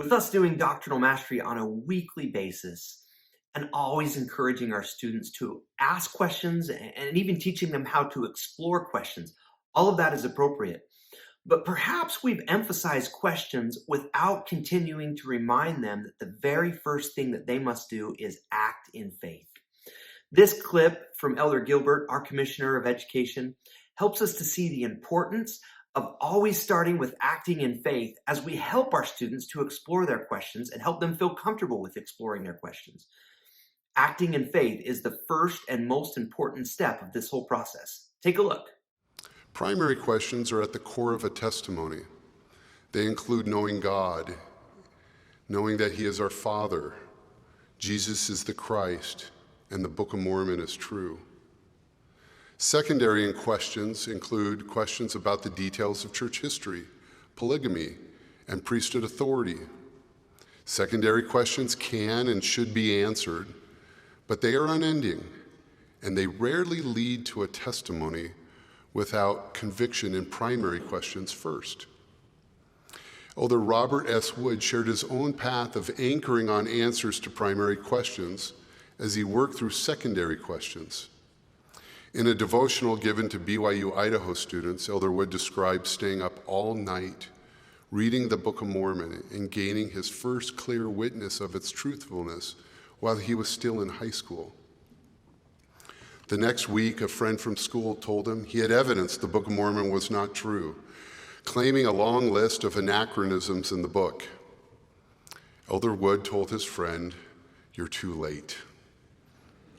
With us doing doctrinal mastery on a weekly basis and always encouraging our students to ask questions and even teaching them how to explore questions, all of that is appropriate. But perhaps we've emphasized questions without continuing to remind them that the very first thing that they must do is act in faith. This clip from Elder Gilbert, our Commissioner of Education, helps us to see the importance of always starting with acting in faith as we help our students to explore their questions and help them feel comfortable with exploring their questions. Acting in faith is the first and most important step of this whole process. Take a look. Primary questions are at the core of a testimony. They include knowing God, knowing that He is our Father, Jesus is the Christ, and the Book of Mormon is true. Secondary questions include questions about the details of church history, polygamy, and priesthood authority. Secondary questions can and should be answered, but they are unending, and they rarely lead to a testimony without conviction in primary questions first. Elder Robert S. Wood shared his own path of anchoring on answers to primary questions as he worked through secondary questions. In a devotional given to BYU Idaho students, Elder Wood described staying up all night, reading the Book of Mormon, and gaining his first clear witness of its truthfulness while he was still in high school. The next week, a friend from school told him he had evidence the Book of Mormon was not true, claiming a long list of anachronisms in the book. Elder Wood told his friend, "You're too late.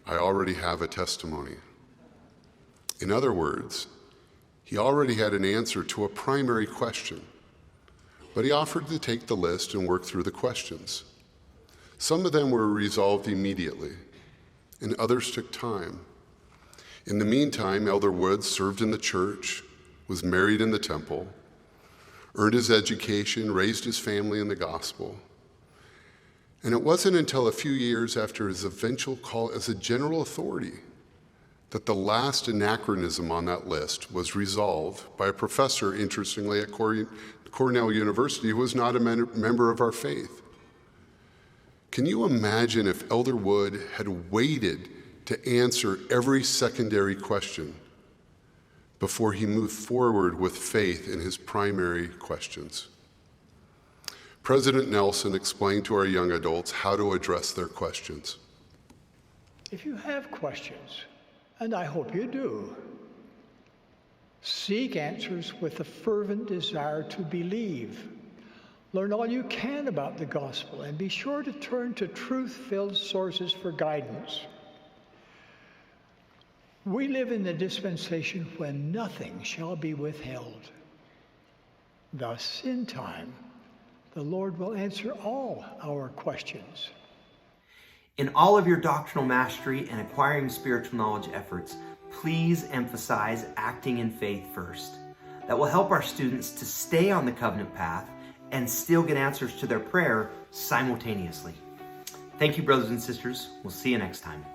I already have a testimony." In other words, he already had an answer to a primary question, but he offered to take the list and work through the questions. Some of them were resolved immediately, and others took time. In the meantime, Elder Wood served in the church, was married in the temple, earned his education, raised his family in the gospel. And it wasn't until a few years after his eventual call as a general authority that the last anachronism on that list was resolved by a professor, interestingly, at Cornell University, who was not a member of our faith. Can you imagine if Elder Wood had waited to answer every secondary question before he moved forward with faith in his primary questions? President Nelson explained to our young adults how to address their questions. If you have questions, and I hope you do, seek answers with a fervent desire to believe. Learn all you can about the gospel and be sure to turn to truth-filled sources for guidance. We live in the dispensation when nothing shall be withheld. Thus, in time, the Lord will answer all our questions. In all of your doctrinal mastery and acquiring spiritual knowledge efforts, please emphasize acting in faith first. That will help our students to stay on the covenant path and still get answers to their prayer simultaneously. Thank you, brothers and sisters. We'll see you next time.